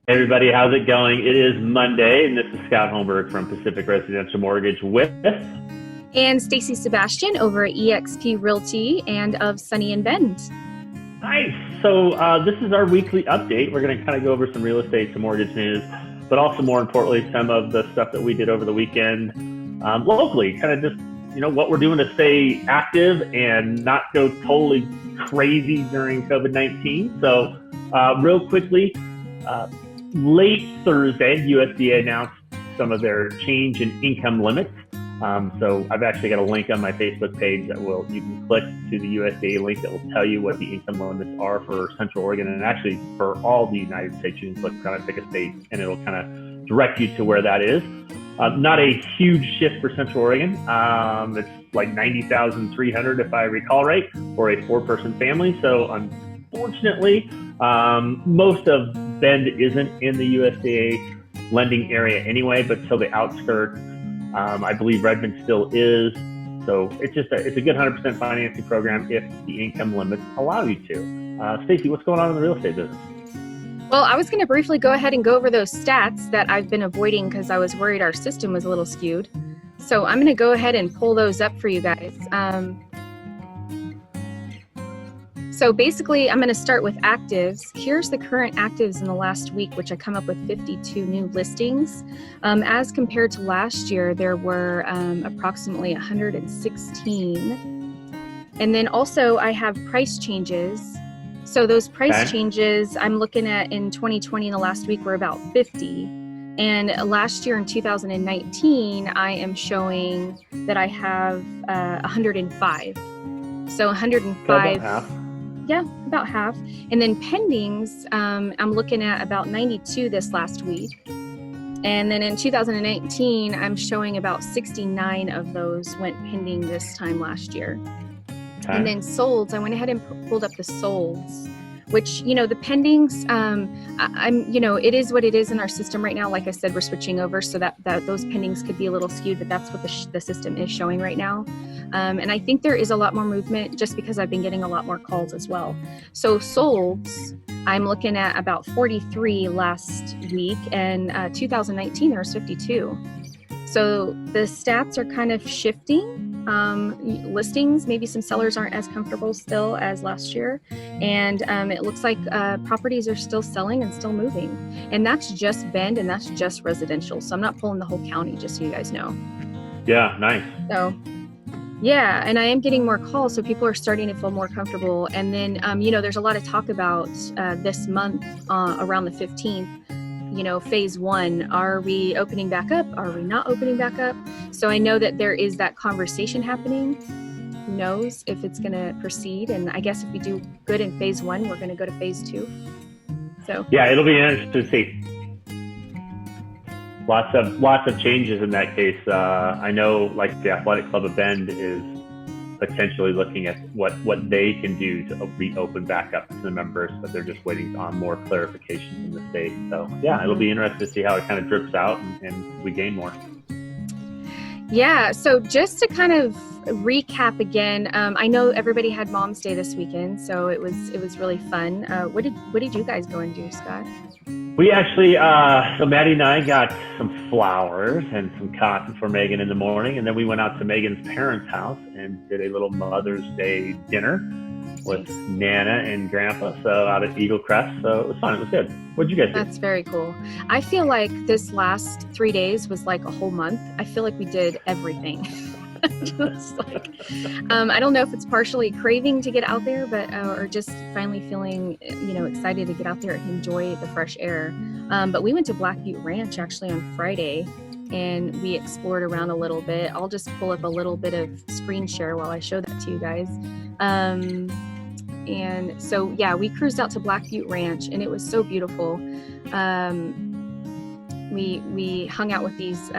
Everybody, how's it going? It is Monday, and this is Scott Holmberg from Pacific Residential Mortgage with and Stacey Sebastian over at eXp Realty and of Sunny and Bend. Nice. So this is our weekly update. We're going to kind of go over some real estate, some mortgage news, but also more importantly, some of the stuff that we did over the weekend locally. Kind of just what we're doing to stay active and not go totally crazy during COVID-19. So real quickly. Late Thursday, USDA announced some of their change in income limits. So I've actually got a link on my Facebook page that you can click to the USDA link that will tell you what the income limits are for Central Oregon, and actually for all the United States. You can click kind of pick a state and it'll kind of direct you to where that is. Not a huge shift for Central Oregon. It's like $90,300 if I recall right for a 4-person family. So unfortunately, most of Bend isn't in the USDA lending area anyway, but till the outskirts, I believe Redmond still is. So it's a good 100% financing program if the income limits allow you to. Stacey, what's going on in the real estate business? Well, I was going to briefly go ahead and go over those stats that I've been avoiding because I was worried our system was a little skewed. So I'm going to go ahead and pull those up for you guys. So basically, I'm going to start with actives. Here's the current actives in the last week, which I come up with 52 new listings. As compared to last year, there were approximately 116. And then also I have price changes. So those price changes I'm looking at in 2020 in the last week were about 50. And last year in 2019, I am showing that I have 105. So 105. About half. Yeah, about half. And then pendings, I'm looking at about 92 this last week. And then in 2019, I'm showing about 69 of those went pending this time last year. Okay. And then solds, I went ahead and pulled up the solds, which, the pendings, it is what it is in our system right now. Like I said, we're switching over so that those pendings could be a little skewed, but that's what the system is showing right now. And I think there is a lot more movement just because I've been getting a lot more calls as well. So solds, I'm looking at about 43 last week, and 2019 there was 52. So the stats are kind of shifting. Listings, maybe some sellers aren't as comfortable still as last year. And it looks like properties are still selling and still moving. And that's just Bend, and that's just residential. So I'm not pulling the whole county, just so you guys know. Yeah, nice. So, yeah, and I am getting more calls, so people are starting to feel more comfortable. And then, there's a lot of talk about this month around the 15th. Phase 1, are we opening back up? Are we not opening back up? So I know that there is that conversation happening. Who knows if it's going to proceed? And I guess if we do good in phase 1, we're going to go to phase 2. So yeah, it'll be interesting to see. Lots of changes in that case. I know, like the Athletic Club of Bend is potentially looking at what they can do to reopen back up to the members, but they're just waiting on more clarification from the state. So yeah, it'll be interesting to see how it kind of drips out and we gain more. Yeah, so just to kind of recap again, I know everybody had Mom's Day this weekend, so it was really fun. What did you guys go and do, Scott? We actually, so Maddie and I got some flowers and some cotton for Megan in the morning, and then we went out to Megan's parents' house and did a little Mother's Day dinner with Nana and Grandpa, so out at Eagle Crest. So it was fun. It was good. What did you guys do? That's very cool. I feel like this last 3 days was like a whole month. I feel like we did everything. Just like, I don't know if it's partially craving to get out there, but or just finally feeling, excited to get out there and enjoy the fresh air. But we went to Black Butte Ranch actually on Friday, and we explored around a little bit. I'll just pull up a little bit of screen share while I show that to you guys. And so, yeah, we cruised out to Black Butte Ranch, and it was so beautiful. We hung out with these,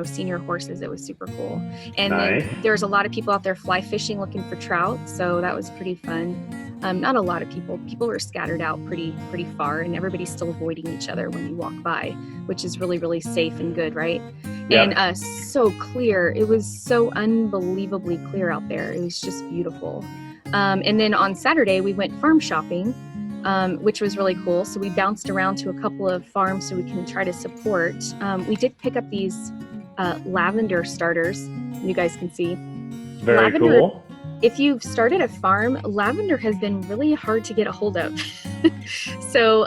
senior horses. It was super cool. And nice. Then there's a lot of people out there fly fishing looking for trout. So that was pretty fun. Not a lot of people. People were scattered out pretty far, and everybody's still avoiding each other when you walk by, which is really, really safe and good, right? Yep. And so clear. It was so unbelievably clear out there. It was just beautiful. And then on Saturday, we went farm shopping. which was really cool. So we bounced around to a couple of farms so we can try to support. We did pick up these lavender starters. You guys can see. Very lavender, cool. If you've started a farm, lavender has been really hard to get a hold of. So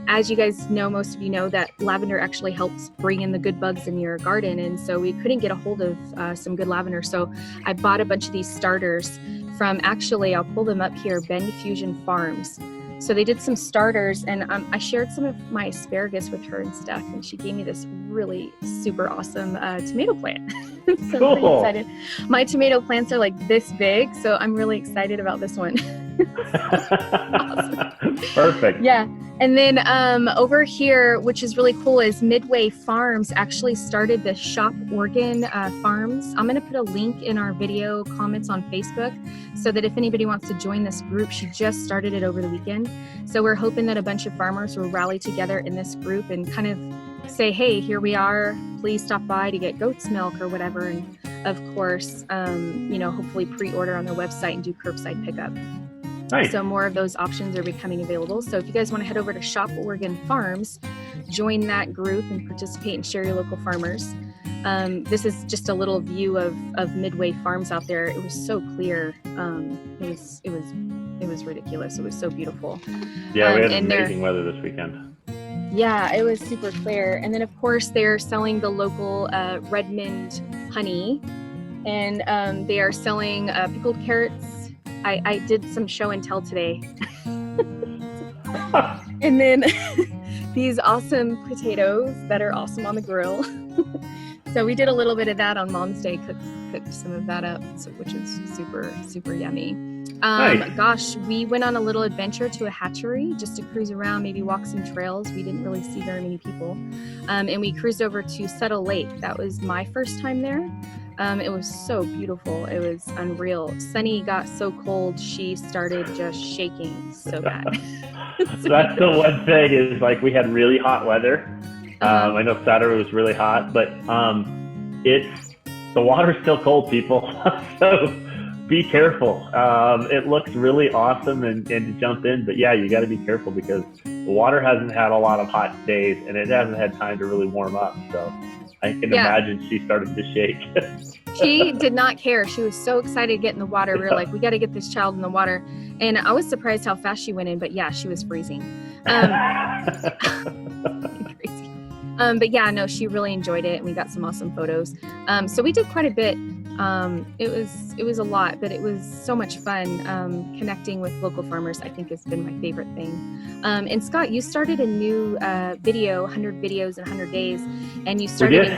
as you guys know, most of you know that lavender actually helps bring in the good bugs in your garden. And so we couldn't get a hold of some good lavender. So I bought a bunch of these starters from, actually, I'll pull them up here, Bend Fusion Farms. So they did some starters, and I shared some of my asparagus with her and stuff, and she gave me this really super awesome tomato plant. So cool. I'm pretty excited. My tomato plants are like this big, so I'm really excited about this one. Awesome. Perfect. Yeah. And then over here, which is really cool, is Midway Farms actually started the Shop Organ Farms. I'm going to put a link in our video comments on Facebook so that if anybody wants to join this group, she just started it over the weekend. So we're hoping that a bunch of farmers will rally together in this group and kind of say, hey, here we are, please stop by to get goat's milk or whatever. And of course, hopefully pre-order on their website and do curbside pickup. Nice. So more of those options are becoming available. So if you guys want to head over to Shop Oregon Farms, join that group and participate and share your local farmers. This is just a little view of Midway Farms out there. It was so clear. It was ridiculous. It was so beautiful. Yeah, we had amazing weather this weekend. Yeah, it was super clear. And then of course they're selling the local Redmond honey, and they are selling pickled carrots. I did some show and tell today. And then these awesome potatoes that are awesome on the grill. So we did a little bit of that on Mom's Day, cooked some of that up, which is super, super yummy. Nice. Gosh, we went on a little adventure to a hatchery just to cruise around, maybe walk some trails. We didn't really see very many people. And we cruised over to Settle Lake. That was my first time there. It was so beautiful. It was unreal. Sunny got so cold, she started just shaking so bad. That's the one thing is, like, we had really hot weather. I know Saturday was really hot, but the water's still cold, people. So be careful. It looks really awesome and to jump in, but yeah, you got to be careful because the water hasn't had a lot of hot days and it hasn't had time to really warm up. So I can imagine she started to shake. She did not care. She was so excited to get in the water. We were like, we got to get this child in the water. And I was surprised how fast she went in, but yeah, she was freezing. Crazy. But yeah, no, she really enjoyed it and we got some awesome photos. So we did quite a bit. It was a lot, but it was so much fun. Connecting with local farmers, I think, has been my favorite thing. And Scott, you started a new video, 100 videos in 100 days, and you started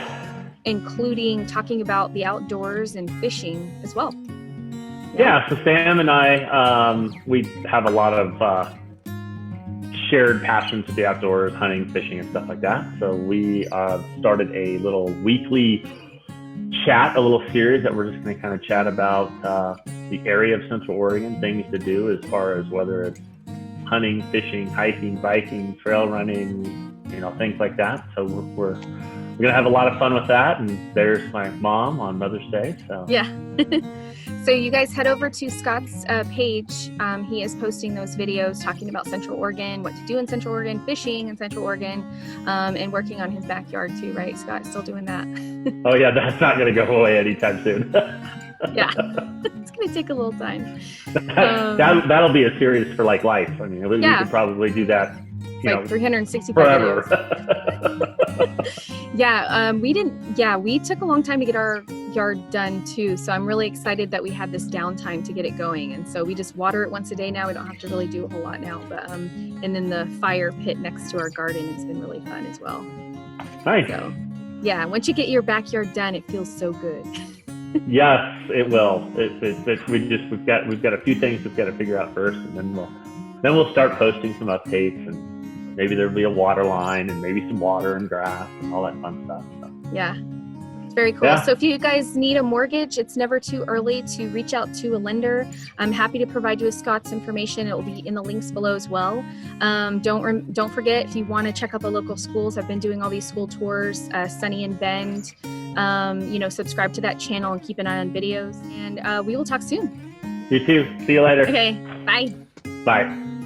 including talking about the outdoors and fishing as well. Yeah, so Sam and I, we have a lot of shared passions for the outdoors, hunting, fishing, and stuff like that. So we started a little weekly chat, a little series that we're just going to kind of chat about the area of Central Oregon, things to do as far as whether it's hunting, fishing, hiking, biking, trail running, things like that. So we're going to have a lot of fun with that. And there's my mom on Mother's Day. So yeah. So you guys head over to Scott's page. He is posting those videos talking about Central Oregon, what to do in Central Oregon, fishing in Central Oregon, and working on his backyard too, right? Scott, still doing that? Oh yeah, that's not going to go away anytime soon. Yeah, it's going to take a little time. That'll be a series for like life. I mean, we could probably do that. Like 365 forever. videos. Yeah, we took a long time to get our yard done too. So I'm really excited that we had this downtime to get it going. And so we just water it once a day now. We don't have to really do a whole lot now. But and then the fire pit next to our garden has been really fun as well. Nice. So yeah, once you get your backyard done, it feels so good. Yes, it will. We've got a few things we've got to figure out first, and then we'll start posting some updates, and maybe there'll be a water line and maybe some water and grass and all that fun stuff. So. Yeah, it's very cool. Yeah. So if you guys need a mortgage, it's never too early to reach out to a lender. I'm happy to provide you with Scott's information. It will be in the links below as well. Don't forget, if you want to check out the local schools, I've been doing all these school tours, Sunny and Bend. Subscribe to that channel and keep an eye on videos. And we will talk soon. You too. See you later. Okay. Bye. Bye.